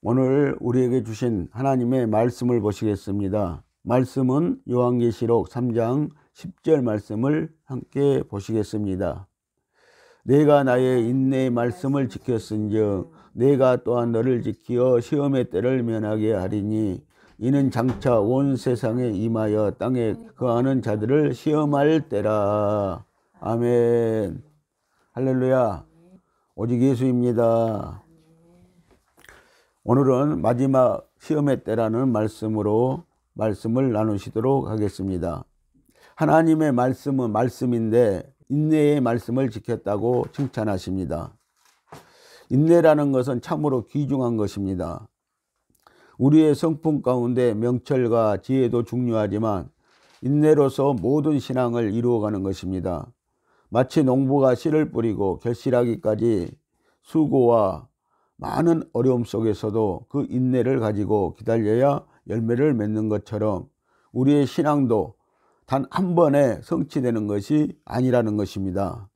오늘 우리에게 주신 하나님의 말씀을 보시겠습니다. 말씀은 요한계시록 3장 10절 말씀을 함께 보시겠습니다. 내가 나의 인내의 말씀을 지켰은즉 내가 또한 너를 지키어 시험의 때를 면하게 하리니 이는 장차 온 세상에 임하여 땅에 거하는 자들을 시험할 때라. 아멘. 할렐루야. 오직 예수입니다. 오늘은 마지막 시험의 때라는 말씀으로 말씀을 나누시도록 하겠습니다. 하나님의 말씀은 말씀인데 인내의 말씀을 지켰다고 칭찬하십니다. 인내라는 것은 참으로 귀중한 것입니다. 우리의 성품 가운데 명철과 지혜도 중요하지만 인내로서 모든 신앙을 이루어가는 것입니다. 마치 농부가 씨를 뿌리고 결실하기까지 수고와 많은 어려움 속에서도 그 인내를 가지고 기다려야 열매를 맺는 것처럼 우리의 신앙도 단 한 번에 성취되는 것이 아니라는 것입니다.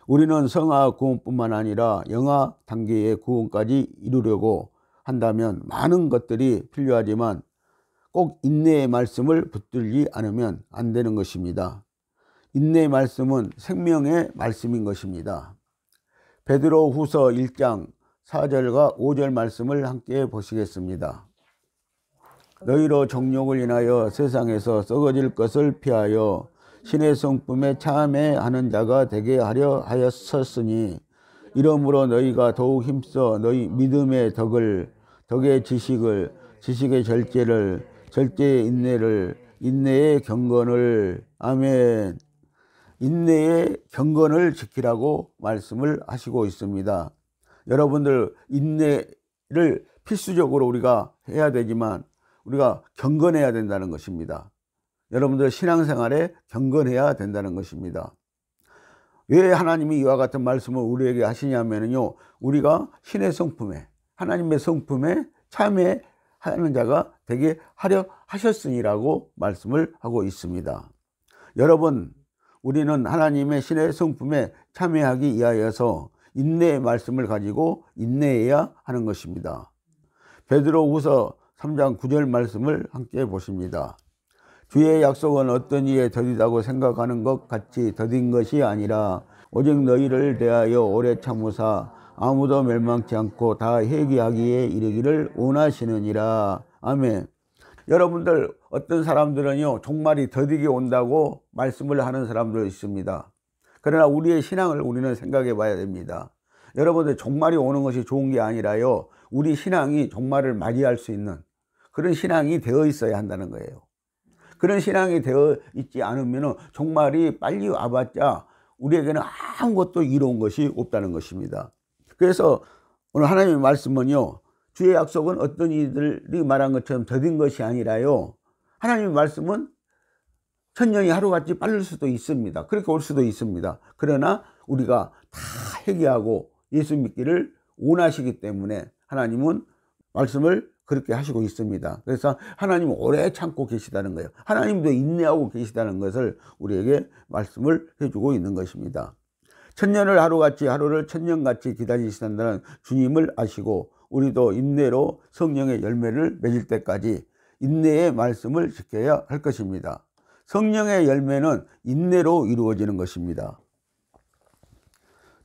우리는 성화 구원뿐만 아니라 영화 단계의 구원까지 이루려고 한다면 많은 것들이 필요하지만 꼭 인내의 말씀을 붙들지 않으면 안 되는 것입니다. 인내의 말씀은 생명의 말씀인 것입니다. 베드로 후서 1장 4절과 5절 말씀을 함께 보시겠습니다. 너희로 정욕을 인하여 세상에서 썩어질 것을 피하여 신의 성품에 참여하는 자가 되게 하려 하였었으니 이러므로 너희가 더욱 힘써 너희 믿음의 덕을, 덕의 지식을, 지식의 절제를, 절제의 인내를, 인내의 경건을, 아멘. 인내의 경건을 지키라고 말씀을 하시고 있습니다. 여러분들 인내를 필수적으로 우리가 해야 되지만 우리가 경건해야 된다는 것입니다. 여러분들 신앙생활에 경건해야 된다는 것입니다. 왜 하나님이 이와 같은 말씀을 우리에게 하시냐면요, 우리가 신의 성품에, 하나님의 성품에 참여하는 자가 되게 하려 하셨으니라고 말씀을 하고 있습니다. 여러분, 우리는 하나님의 신의 성품에 참여하기 위하여서 인내의 말씀을 가지고 인내해야 하는 것입니다. 베드로 후서 3장 9절 말씀을 함께 보십니다. 주의 약속은 어떤 이에 더디다고 생각하는 것 같이 더딘 것이 아니라 오직 너희를 대하여 오래 참으사 아무도 멸망치 않고 다 회개하기에 이르기를 원하시느니라. 아멘. 여러분들 어떤 사람들은요 종말이 더디게 온다고 말씀을 하는 사람도 있습니다. 그러나 우리의 신앙을 우리는 생각해 봐야 됩니다. 여러분들 종말이 오는 것이 좋은 게 아니라요, 우리 신앙이 종말을 맞이할 수 있는 그런 신앙이 되어 있어야 한다는 거예요. 그런 신앙이 되어 있지 않으면 종말이 빨리 와봤자 우리에게는 아무것도 이로운 것이 없다는 것입니다. 그래서 오늘 하나님의 말씀은요, 주의 약속은 어떤 이들이 말한 것처럼 더딘 것이 아니라요, 하나님의 말씀은 천년이 하루같이 빠를 수도 있습니다. 그렇게 올 수도 있습니다. 그러나 우리가 다 회개하고 예수 믿기를 원하시기 때문에 하나님은 말씀을 그렇게 하시고 있습니다. 그래서 하나님은 오래 참고 계시다는 거예요. 하나님도 인내하고 계시다는 것을 우리에게 말씀을 해주고 있는 것입니다. 천년을 하루같이, 하루를 천년같이 기다리신다는 주님을 아시고 우리도 인내로 성령의 열매를 맺을 때까지 인내의 말씀을 지켜야 할 것입니다. 성령의 열매는 인내로 이루어지는 것입니다.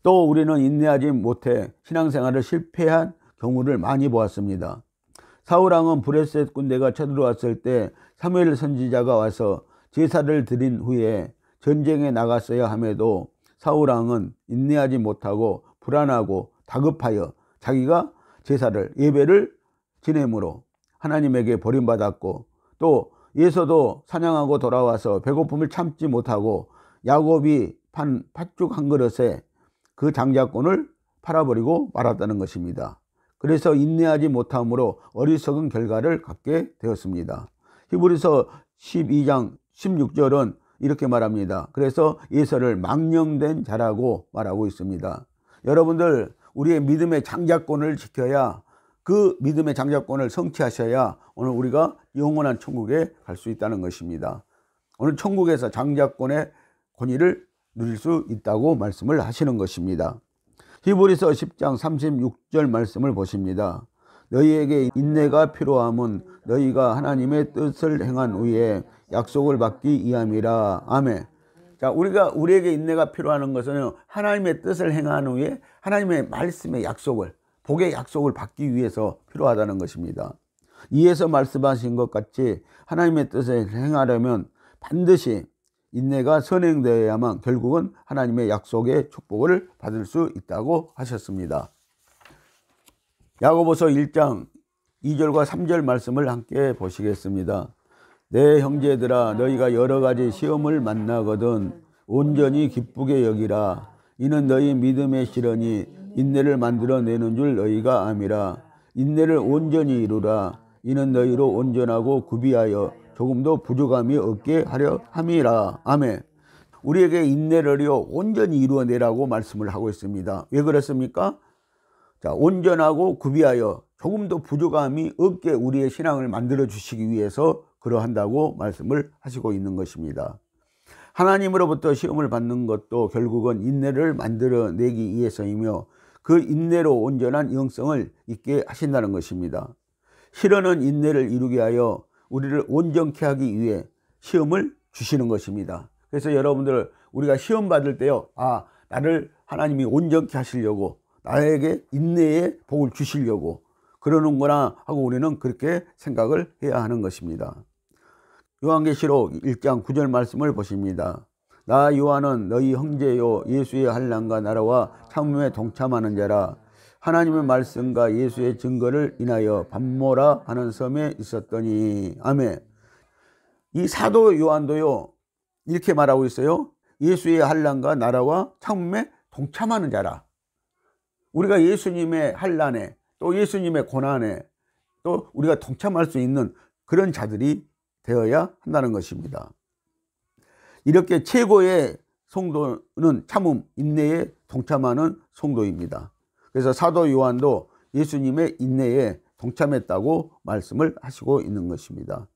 또 우리는 인내하지 못해 신앙생활을 실패한 경우를 많이 보았습니다. 사울왕은 브레셋 군대가 쳐들어왔을 때 사무엘 선지자가 와서 제사를 드린 후에 전쟁에 나갔어야 함에도 사울왕은 인내하지 못하고 불안하고 다급하여 자기가 제사를, 예배를 지내므로 하나님에게 버림받았고, 또 예서도 사냥하고 돌아와서 배고픔을 참지 못하고 야곱이 판 팥죽 한 그릇에 그 장자권을 팔아버리고 말았다는 것입니다. 그래서 인내하지 못함으로 어리석은 결과를 갖게 되었습니다. 히브리서 12장 16절은 이렇게 말합니다. 그래서 예서를 망령된 자라고 말하고 있습니다. 여러분들, 우리의 믿음의 장자권을 지켜야, 그 믿음의 장자권을 성취하셔야 오늘 우리가 영원한 천국에 갈 수 있다는 것입니다. 오늘 천국에서 장자권의 권위를 누릴 수 있다고 말씀을 하시는 것입니다. 히브리서 10장 36절 말씀을 보십니다. 너희에게 인내가 필요함은 너희가 하나님의 뜻을 행한 후에 약속을 받기 위함이라. 아멘. 자, 우리에게 인내가 필요한 것은 하나님의 뜻을 행한 후에 하나님의 말씀의 약속을, 복의 약속을 받기 위해서 필요하다는 것입니다. 이에서 말씀하신 것 같이 하나님의 뜻을 행하려면 반드시 인내가 선행되어야만 결국은 하나님의 약속의 축복을 받을 수 있다고 하셨습니다. 야고보서 1장 2절과 3절 말씀을 함께 보시겠습니다. 내 형제들아, 너희가 여러 가지 시험을 만나거든 온전히 기쁘게 여기라. 이는 너희 믿음의 실현이 인내를 만들어내는 줄 너희가 암이라. 인내를 온전히 이루라. 이는 너희로 온전하고 구비하여 조금도 부족함이 없게 하려 함이라. 아멘. 우리에게 인내를요 온전히 이루어내라고 말씀을 하고 있습니다. 왜 그렇습니까? 자, 온전하고 구비하여 조금도 부족함이 없게 우리의 신앙을 만들어 주시기 위해서 그러한다고 말씀을 하시고 있는 것입니다. 하나님으로부터 시험을 받는 것도 결국은 인내를 만들어내기 위해서이며 그 인내로 온전한 영성을 있게 하신다는 것입니다. 실현은 인내를 이루게 하여 우리를 온전케 하기 위해 시험을 주시는 것입니다. 그래서 여러분들, 우리가 시험 받을 때요, 나를 하나님이 온전케 하시려고, 나에게 인내의 복을 주시려고 그러는구나 하고 우리는 그렇게 생각을 해야 하는 것입니다. 요한계시록 1장 9절 말씀을 보십니다. 나 요한은 너희 형제요 예수의 환난과 나라와 참음에 동참하는 자라. 하나님의 말씀과 예수의 증거를 인하여 밤모라 하는 섬에 있었더니. 아멘. 이 사도 요한도요 이렇게 말하고 있어요. 예수의 환난과 나라와 참음에 동참하는 자라. 우리가 예수님의 환난에 또 예수님의 고난에 또 우리가 동참할 수 있는 그런 자들이 되어야 한다는 것입니다. 이렇게 최고의 성도는 참음, 인내에 동참하는 성도입니다. 그래서 사도 요한도 예수님의 인내에 동참했다고 말씀을 하시고 있는 것입니다.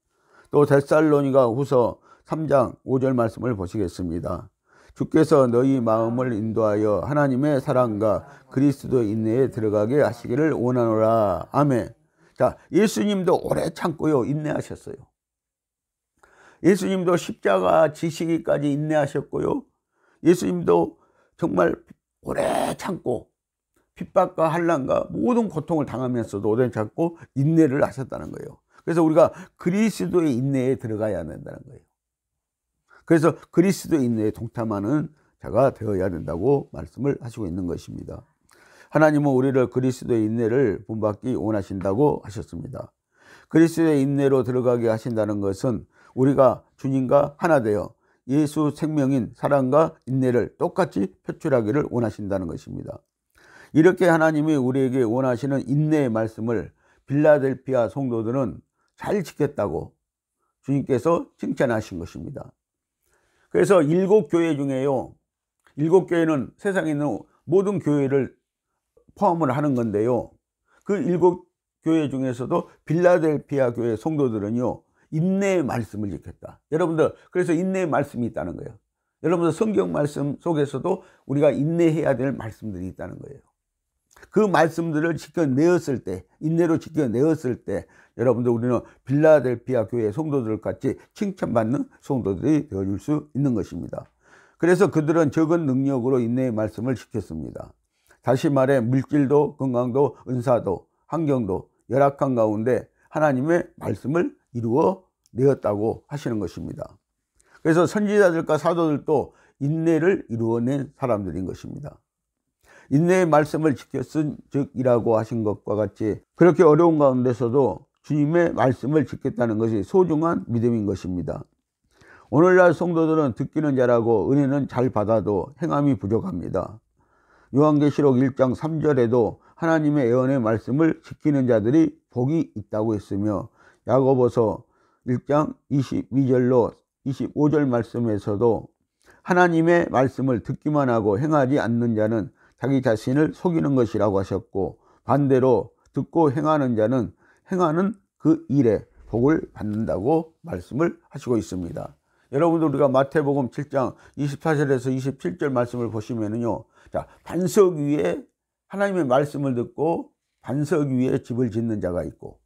또 데살로니가 후서 3장 5절 말씀을 보시겠습니다. 주께서 너희 마음을 인도하여 하나님의 사랑과 그리스도의 인내에 들어가게 하시기를 원하노라. 아멘. 자, 예수님도 오래 참고요 인내하셨어요. 예수님도 십자가 지시기까지 인내하셨고요. 예수님도 정말 오래 참고 핍박과 환난과 모든 고통을 당하면서도 오래 참고 인내를 하셨다는 거예요. 그래서 우리가 그리스도의 인내에 들어가야 된다는 거예요. 그래서 그리스도의 인내에 동참하는 자가 되어야 된다고 말씀을 하시고 있는 것입니다. 하나님은 우리를 그리스도의 인내를 본받기 원하신다고 하셨습니다. 그리스도의 인내로 들어가게 하신다는 것은 우리가 주님과 하나 되어 예수 생명인 사랑과 인내를 똑같이 표출하기를 원하신다는 것입니다. 이렇게 하나님이 우리에게 원하시는 인내의 말씀을 빌라델피아 성도들은 잘 지켰다고 주님께서 칭찬하신 것입니다. 그래서 7교회 중에요, 7교회는 세상에 있는 모든 교회를 포함을 하는 건데요, 그 7교회 중에서도 빌라델피아 교회 성도들은요 인내의 말씀을 지켰다. 여러분들, 그래서 인내의 말씀이 있다는 거예요. 여러분들, 성경 말씀 속에서도 우리가 인내해야 될 말씀들이 있다는 거예요. 그 말씀들을 지켜내었을 때, 인내로 지켜내었을 때 여러분들, 우리는 빌라델피아 교회 성도들 같이 칭찬받는 성도들이 되어줄 수 있는 것입니다. 그래서 그들은 적은 능력으로 인내의 말씀을 지켰습니다. 다시 말해 물질도 건강도 은사도 환경도 열악한 가운데 하나님의 말씀을 이루어 내었다고 하시는 것입니다. 그래서 선지자들과 사도들도 인내를 이루어낸 사람들인 것입니다. 인내의 말씀을 지켰은 즉이라고 하신 것과 같이 그렇게 어려운 가운데서도 주님의 말씀을 지켰다는 것이 소중한 믿음인 것입니다. 오늘날 성도들은 듣기는 잘하고 은혜는 잘 받아도 행함이 부족합니다. 요한계시록 1장 3절에도 하나님의 예언의 말씀을 지키는 자들이 복이 있다고 했으며, 야고보서 1장 22절로 25절 말씀에서도 하나님의 말씀을 듣기만 하고 행하지 않는 자는 자기 자신을 속이는 것이라고 하셨고, 반대로 듣고 행하는 자는 행하는 그 일에 복을 받는다고 말씀을 하시고 있습니다. 여러분들, 우리가 마태복음 7장 24절에서 27절 말씀을 보시면은요, 자, 반석 위에 하나님의 말씀을 듣고 반석 위에 집을 짓는 자가 있고,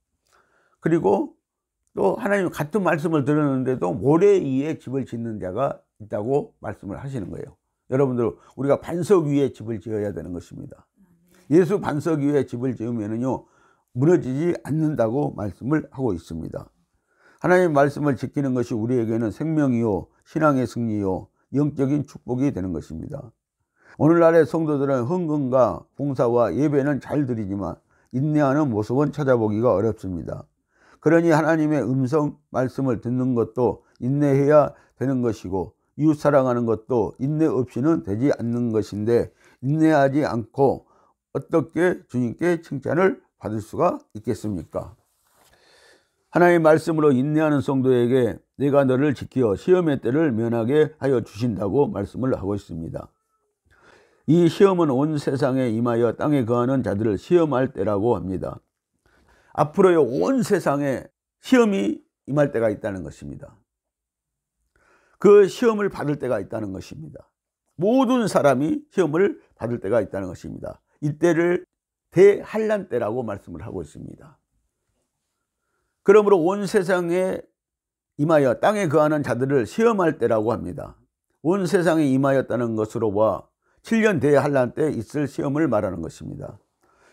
그리고 또 하나님 같은 말씀을 들었는데도 모래 위에 집을 짓는 자가 있다고 말씀을 하시는 거예요. 여러분들, 우리가 반석 위에 집을 지어야 되는 것입니다. 예수 반석 위에 집을 지으면은요 무너지지 않는다고 말씀을 하고 있습니다. 하나님의 말씀을 지키는 것이 우리에게는 생명이요 신앙의 승리요 영적인 축복이 되는 것입니다. 오늘날의 성도들은 헌금과 봉사와 예배는 잘 드리지만 인내하는 모습은 찾아보기가 어렵습니다. 그러니 하나님의 음성 말씀을 듣는 것도 인내해야 되는 것이고, 이웃 사랑하는 것도 인내 없이는 되지 않는 것인데, 인내하지 않고 어떻게 주님께 칭찬을 받을 수가 있겠습니까? 하나님의 말씀으로 인내하는 성도에게 내가 너를 지켜 시험의 때를 면하게 하여 주신다고 말씀을 하고 있습니다. 이 시험은 온 세상에 임하여 땅에 거하는 자들을 시험할 때라고 합니다. 앞으로의 온 세상에 시험이 임할 때가 있다는 것입니다. 그 시험을 받을 때가 있다는 것입니다. 모든 사람이 시험을 받을 때가 있다는 것입니다. 이때를 대환란 때라고 말씀을 하고 있습니다. 그러므로 온 세상에 임하여 땅에 거하는 자들을 시험할 때라고 합니다. 온 세상에 임하였다는 것으로 봐 7년 대환란 때 있을 시험을 말하는 것입니다.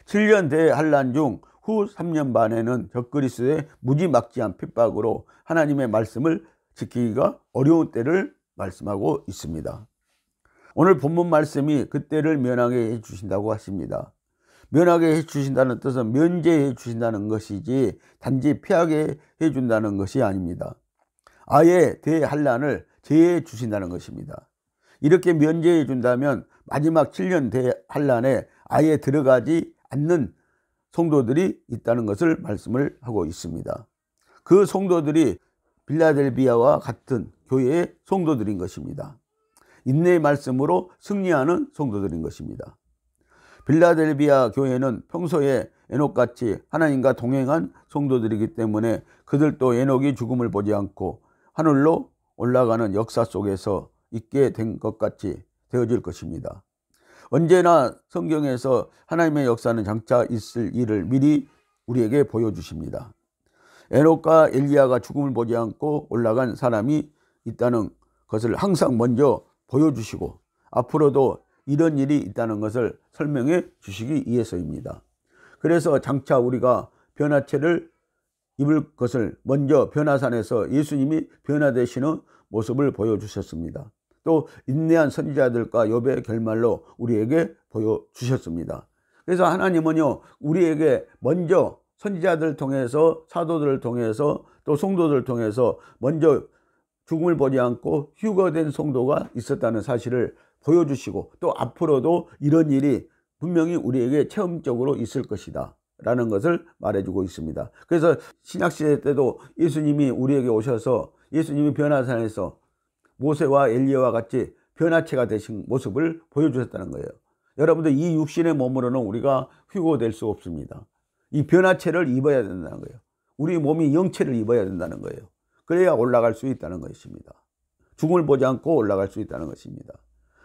7년 대환란 중 후 3년 반에는 적그리스도의 무지막지한 핍박으로 하나님의 말씀을 지키기가 어려운 때를 말씀하고 있습니다. 오늘 본문 말씀이 그때를 면하게 해주신다고 하십니다. 면하게 해주신다는 뜻은 면제해 주신다는 것이지 단지 피하게 해준다는 것이 아닙니다. 아예 대환란을 제해 주신다는 것입니다. 이렇게 면제해 준다면 마지막 7년 대환란에 아예 들어가지 않는 성도들이 있다는 것을 말씀을 하고 있습니다. 그 성도들이 빌라델비아와 같은 교회의 성도들인 것입니다. 인내의 말씀으로 승리하는 성도들인 것입니다. 빌라델비아 교회는 평소에 에녹같이 하나님과 동행한 성도들이기 때문에 그들도 에녹이 죽음을 보지 않고 하늘로 올라가는 역사 속에서 있게 된 것 같이 되어질 것입니다. 언제나 성경에서 하나님의 역사는 장차 있을 일을 미리 우리에게 보여주십니다. 에녹과 엘리야가 죽음을 보지 않고 올라간 사람이 있다는 것을 항상 먼저 보여주시고 앞으로도 이런 일이 있다는 것을 설명해 주시기 위해서입니다. 그래서 장차 우리가 변화체를 입을 것을 먼저 변화산에서 예수님이 변화되시는 모습을 보여주셨습니다. 또 인내한 선지자들과 욥의 결말로 우리에게 보여주셨습니다. 그래서 하나님은요 우리에게 먼저 선지자들을 통해서 사도들을 통해서 또 성도들을 통해서 먼저 죽음을 보지 않고 휴거된 성도가 있었다는 사실을 보여주시고 또 앞으로도 이런 일이 분명히 우리에게 체험적으로 있을 것이다 라는 것을 말해주고 있습니다. 그래서 신약시대 때도 예수님이 우리에게 오셔서 예수님이 변화산에서 모세와 엘리야와 같이 변화체가 되신 모습을 보여주셨다는 거예요. 여러분들 이 육신의 몸으로는 우리가 휴거될 수 없습니다. 이 변화체를 입어야 된다는 거예요. 우리 몸이 영체를 입어야 된다는 거예요. 그래야 올라갈 수 있다는 것입니다. 죽음을 보지 않고 올라갈 수 있다는 것입니다.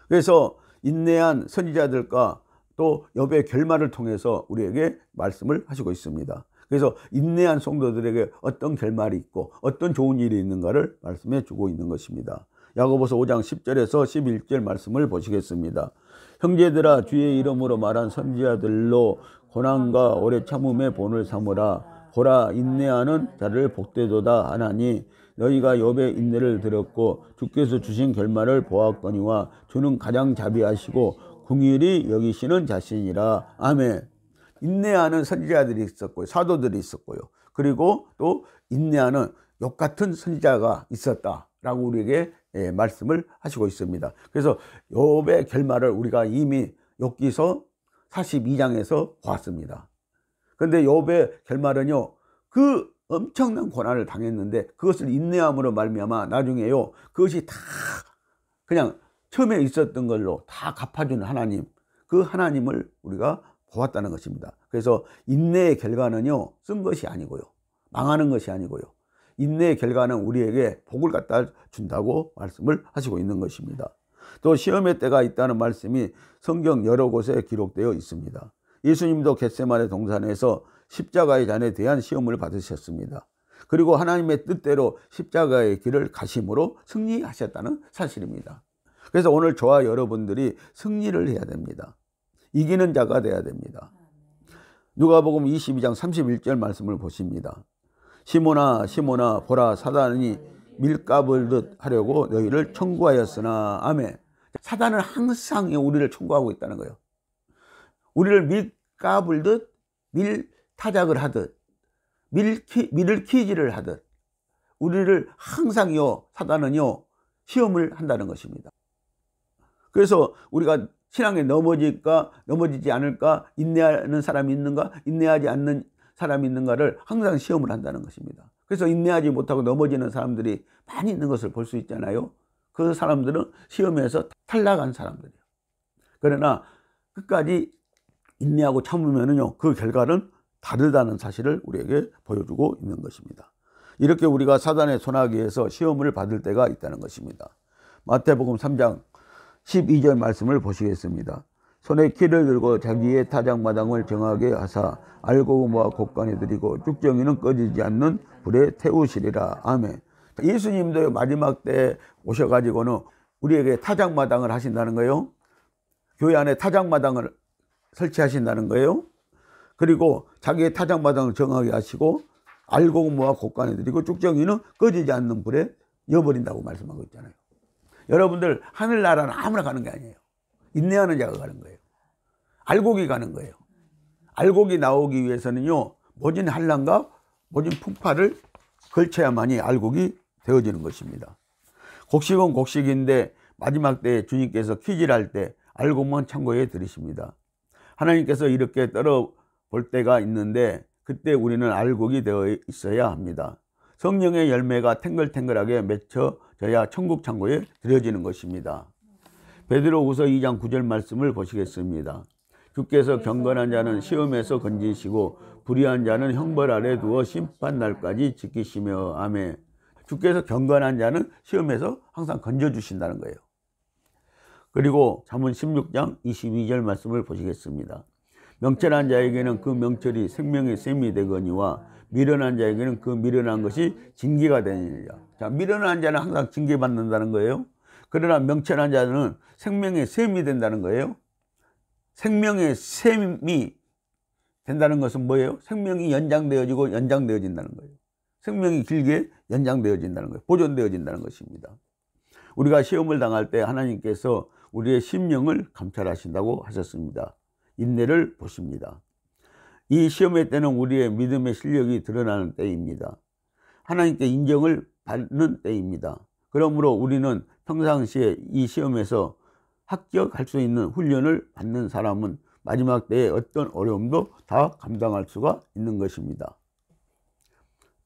그래서 인내한 선지자들과 또 욥의 결말을 통해서 우리에게 말씀을 하시고 있습니다. 그래서 인내한 성도들에게 어떤 결말이 있고 어떤 좋은 일이 있는가를 말씀해 주고 있는 것입니다. 야고보서 5장 10절에서 11절 말씀을 보시겠습니다. 형제들아 주의 이름으로 말한 선지자들로 고난과 오래 참음의 본을 삼으라. 보라 인내하는 자를 복되도다 하나니 너희가 욥의 인내를 들었고 주께서 주신 결말을 보았거니와 주는 가장 자비하시고 긍휼히 여기시는 자신이라. 아멘. 인내하는 선지자들이 있었고요. 사도들이 있었고요. 그리고 또 인내하는 욥 같은 선지자가 있었다라고 우리에게 말씀을 하시고 있습니다. 그래서 욥의 결말을 우리가 이미 욥기서 42장에서 보았습니다. 그런데 욥의 결말은요. 그 엄청난 고난을 당했는데 그것을 인내함으로 말미암아 나중에요. 그것이 다 그냥 처음에 있었던 걸로 다 갚아주는 하나님, 그 하나님을 우리가 보았다는 것입니다. 그래서 인내의 결과는요 쓴 것이 아니고요 망하는 것이 아니고요 인내의 결과는 우리에게 복을 갖다 준다고 말씀을 하시고 있는 것입니다. 또 시험의 때가 있다는 말씀이 성경 여러 곳에 기록되어 있습니다. 예수님도 겟세마네 동산에서 십자가의 잔에 대한 시험을 받으셨습니다. 그리고 하나님의 뜻대로 십자가의 길을 가심으로 승리하셨다는 사실입니다. 그래서 오늘 저와 여러분들이 승리를 해야 됩니다. 이기는 자가 돼야 됩니다. 누가복음 22장 31절 말씀을 보십니다. 시몬아 시몬아 보라 사단이 밀가불듯 하려고 너희를 청구하였으나. 아멘. 사단은 항상 우리를 청구하고 있다는 거예요. 우리를 밀가불듯 밀타작을 하듯 밀을 키지를 하듯 우리를 항상요 사단은요 시험을 한다는 것입니다. 그래서 우리가 신앙에 넘어질까 넘어지지 않을까, 인내하는 사람이 있는가 인내하지 않는 사람이 있는가를 항상 시험을 한다는 것입니다. 그래서 인내하지 못하고 넘어지는 사람들이 많이 있는 것을 볼 수 있잖아요. 그 사람들은 시험에서 탈락한 사람들이에요. 그러나 끝까지 인내하고 참으면은요 그 결과는 다르다는 사실을 우리에게 보여주고 있는 것입니다. 이렇게 우리가 사단의 손아귀에서 시험을 받을 때가 있다는 것입니다. 마태복음 3장 12절 말씀을 보시겠습니다. 손에 키를 들고 자기의 타작마당을 정하게 하사 알고구모와 곡간에 들이고 쭉정이는 꺼지지 않는 불에 태우시리라. 아멘. 예수님도 마지막 때에 오셔가지고는 우리에게 타작마당을 하신다는 거예요. 교회 안에 타작마당을 설치하신다는 거예요. 그리고 자기의 타작마당을 정하게 하시고 알고구모와 곡간에 들이고 쭉정이는 꺼지지 않는 불에 넣어버린다고 말씀하고 있잖아요. 여러분들 하늘나라는 아무나 가는 게 아니에요. 인내하는 자가 가는 거예요. 알곡이 가는 거예요. 알곡이 나오기 위해서는요 모진 한란과 모진 풍파를 걸쳐야만이 알곡이 되어지는 것입니다. 곡식은 곡식인데 마지막 때에 주님께서 키질할 때 알곡만 창고에 들이십니다. 하나님께서 이렇게 떨어볼 때가 있는데 그때 우리는 알곡이 되어 있어야 합니다. 성령의 열매가 탱글탱글하게 맺혀져야 천국 창고에 들여지는 것입니다. 베드로후서 2장 9절 말씀을 보시겠습니다. 주께서 경건한 자는 시험에서 건지시고 불의한 자는 형벌 아래 두어 심판 날까지 지키시며. 아멘. 주께서 경건한 자는 시험에서 항상 건져주신다는 거예요. 그리고 잠언 16장 22절 말씀을 보시겠습니다. 명철한 자에게는 그 명철이 생명의 셈이 되거니와 미련한 자에게는 그 미련한 것이 징계가 되느니라. 자, 미련한 자는 항상 징계받는다는 거예요. 그러나 명철한 자는 생명의 셈이 된다는 거예요. 생명의 셈이 된다는 것은 뭐예요? 생명이 연장되어지고 연장되어진다는 거예요. 생명이 길게 연장되어진다는 거예요. 보존되어진다는 것입니다. 우리가 시험을 당할 때 하나님께서 우리의 심령을 감찰하신다고 하셨습니다. 인내를 보십니다. 이 시험의 때는 우리의 믿음의 실력이 드러나는 때입니다. 하나님께 인정을 받는 때입니다. 그러므로 우리는 평상시에 이 시험에서 합격할 수 있는 훈련을 받는 사람은 마지막 때에 어떤 어려움도 다 감당할 수가 있는 것입니다.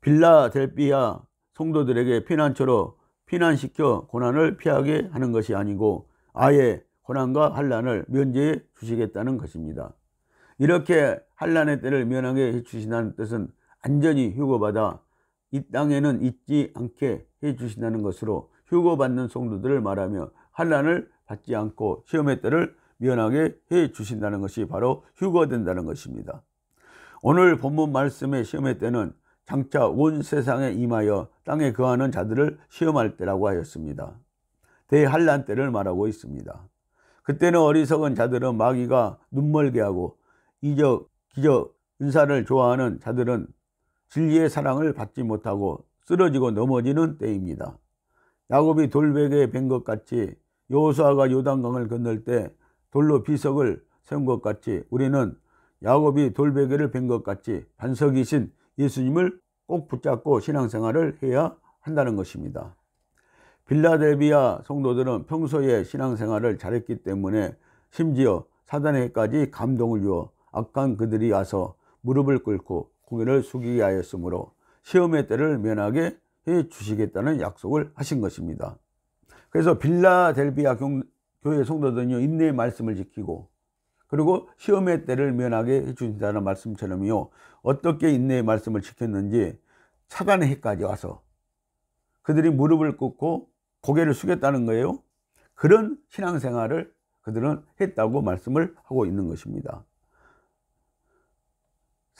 빌라델피아 성도들에게 피난처로 피난시켜 고난을 피하게 하는 것이 아니고 아예 고난과 환난을 면제해 주시겠다는 것입니다. 이렇게 환난의 때를 면하게 해주신다는 뜻은 안전히 휴거받아 이 땅에는 있지 않게 해주신다는 것으로 휴거받는 성도들을 말하며 환난을 받지 않고 시험의 때를 면하게 해주신다는 것이 바로 휴거된다는 것입니다. 오늘 본문 말씀의 시험의 때는 장차 온 세상에 임하여 땅에 거하는 자들을 시험할 때라고 하였습니다. 대환난 때를 말하고 있습니다. 그때는 어리석은 자들은 마귀가 눈멀게 하고 이적, 기적, 은사를 좋아하는 자들은 진리의 사랑을 받지 못하고 쓰러지고 넘어지는 때입니다. 야곱이 돌베개에 벤 것 같이 여호수아가 요단강을 건널 때 돌로 비석을 세운 것 같이 우리는 야곱이 돌베개를 벤 것 같이 반석이신 예수님을 꼭 붙잡고 신앙생활을 해야 한다는 것입니다. 빌라델비아 성도들은 평소에 신앙생활을 잘했기 때문에 심지어 사단에게까지 감동을 주어 악한 그들이 와서 무릎을 꿇고 고개를 숙이게 하였으므로 시험의 때를 면하게 해 주시겠다는 약속을 하신 것입니다. 그래서 빌라델비아 교회 성도들은요 인내의 말씀을 지키고 그리고 시험의 때를 면하게 해 주신다는 말씀처럼요 어떻게 인내의 말씀을 지켰는지 사단의 해까지 와서 그들이 무릎을 꿇고 고개를 숙였다는 거예요. 그런 신앙생활을 그들은 했다고 말씀을 하고 있는 것입니다.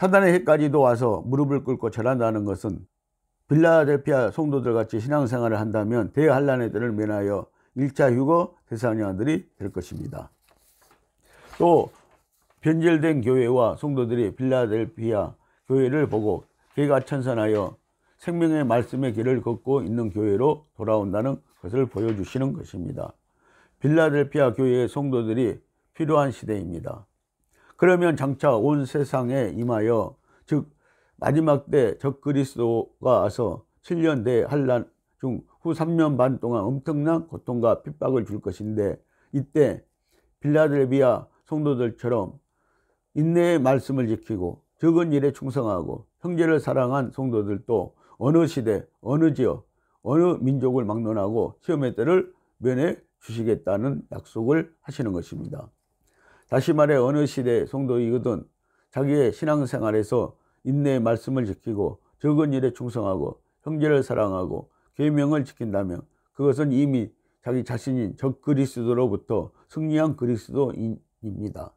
사단의 해까지도 와서 무릎을 꿇고 절한다는 것은 빌라델피아 성도들 같이 신앙생활을 한다면 대환란의 때를 면하여 1차 휴거 대사냐들이 될 것입니다. 또 변절된 교회와 성도들이 빌라델피아 교회를 보고 개가천선하여 생명의 말씀의 길을 걷고 있는 교회로 돌아온다는 것을 보여주시는 것입니다. 빌라델피아 교회의 성도들이 필요한 시대입니다. 그러면 장차 온 세상에 임하여 즉 마지막 때 적그리스도가 와서 7년 대환란 중 후 3년 반 동안 엄청난 고통과 핍박을 줄 것인데, 이때 빌라델피아 성도들처럼 인내의 말씀을 지키고 적은 일에 충성하고 형제를 사랑한 성도들도 어느 시대, 어느 지역, 어느 민족을 막론하고 시험의 때를 면해 주시겠다는 약속을 하시는 것입니다. 다시 말해 어느 시대 성도이거든 자기의 신앙생활에서 인내의 말씀을 지키고 적은 일에 충성하고 형제를 사랑하고 계명을 지킨다면 그것은 이미 자기 자신인 적그리스도로부터 승리한 그리스도인입니다.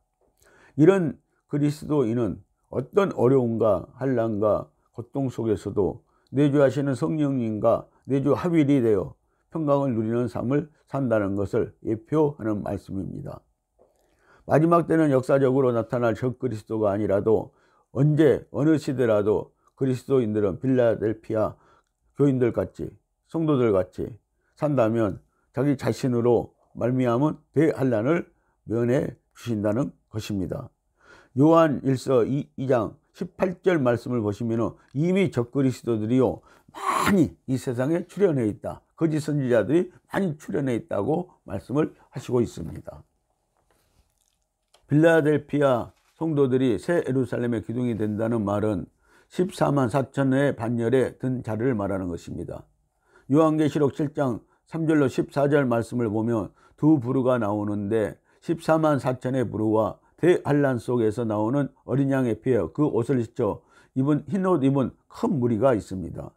이런 그리스도인은 어떤 어려움과 환난과 고통 속에서도 내주하시는 성령님과 내주 합일이 되어 평강을 누리는 삶을 산다는 것을 예표하는 말씀입니다. 마지막 때는 역사적으로 나타날 적그리스도가 아니라도 언제 어느 시대라도 그리스도인들은 빌라델피아 교인들 같이 성도들 같이 산다면 자기 자신으로 말미암은 대환란을 면해 주신다는 것입니다. 요한 1서 2장 18절 말씀을 보시면 이미 적그리스도들이요 많이 이 세상에 출현해 있다. 거짓 선지자들이 많이 출현해 있다고 말씀을 하시고 있습니다. 빌라델피아 성도들이 새 예루살렘의 기둥이 된다는 말은 14만 4천의 반열에 든 자를 말하는 것입니다. 요한계시록 7장 3절로 14절 말씀을 보면 두 부르가 나오는데 14만 4천의 부르와 대환란 속에서 나오는 어린 양의 피에 그 옷을 씻어 입은 흰옷 입은 큰 무리가 있습니다.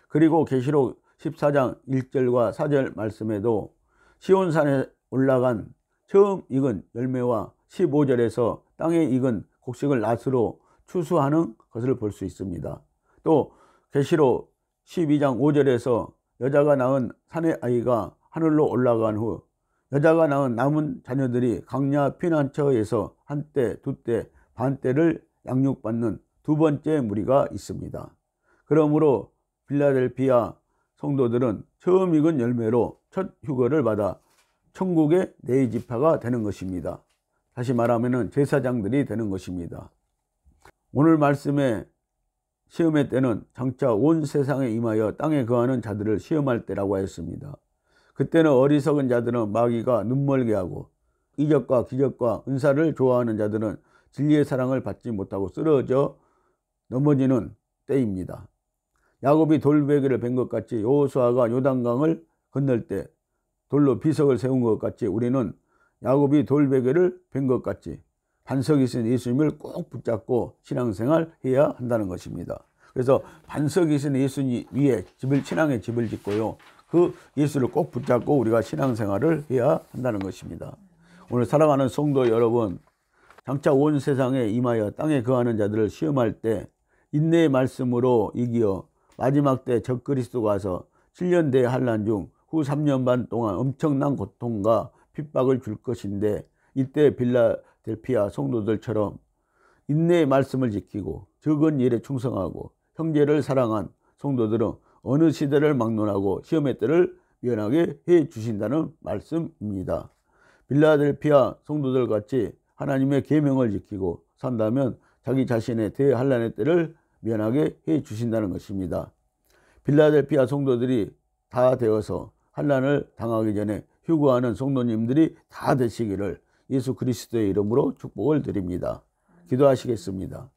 그리고 계시록 14장 1절과 4절 말씀에도 시온산에 올라간 처음 익은 열매와 15절에서 땅에 익은 곡식을 낫으로 추수하는 것을 볼 수 있습니다. 또 계시록 12장 5절에서 여자가 낳은 사내 아이가 하늘로 올라간 후 여자가 낳은 남은 자녀들이 강야 피난처에서 한때, 두때, 반때를 양육받는 두 번째 무리가 있습니다. 그러므로 빌라델피아 성도들은 처음 익은 열매로 첫 휴거를 받아 천국의 네 지파가 되는 것입니다. 다시 말하면 제사장들이 되는 것입니다. 오늘 말씀의 시험의 때는 장차 온 세상에 임하여 땅에 거하는 자들을 시험할 때라고 하였습니다. 그때는 어리석은 자들은 마귀가 눈멀게 하고 이적과 기적과 은사를 좋아하는 자들은 진리의 사랑을 받지 못하고 쓰러져 넘어지는 때입니다. 야곱이 돌베개를 벤 것 같이 여호수아가 요단강을 건널 때 돌로 비석을 세운 것 같이 우리는 야곱이 돌베개를 벤 것 같이 반석이 있는 예수님을 꼭 붙잡고 신앙생활 해야 한다는 것입니다. 그래서 반석이 있는 예수님 위에 신앙의 집을 짓고요. 그 예수를 꼭 붙잡고 우리가 신앙생활을 해야 한다는 것입니다. 오늘 사랑하는 성도 여러분, 장차 온 세상에 임하여 땅에 거하는 자들을 시험할 때 인내의 말씀으로 이기어 마지막 때 적그리스도가 와서 7년 대환란 중 후 3년 반 동안 엄청난 고통과 핍박을 줄 것인데, 이때 빌라델피아 성도들처럼 인내의 말씀을 지키고 적은 일에 충성하고 형제를 사랑한 성도들은 어느 시대를 막론하고 시험의 때를 면하게 해 주신다는 말씀입니다. 빌라델피아 성도들 같이 하나님의 계명을 지키고 산다면 자기 자신의 대환란의 때를 면하게 해 주신다는 것입니다. 빌라델피아 성도들이 다 되어서 환란을 당하기 전에 휴거하는 성도님들이 다 되시기를 예수 그리스도의 이름으로 축복을 드립니다. 기도하시겠습니다.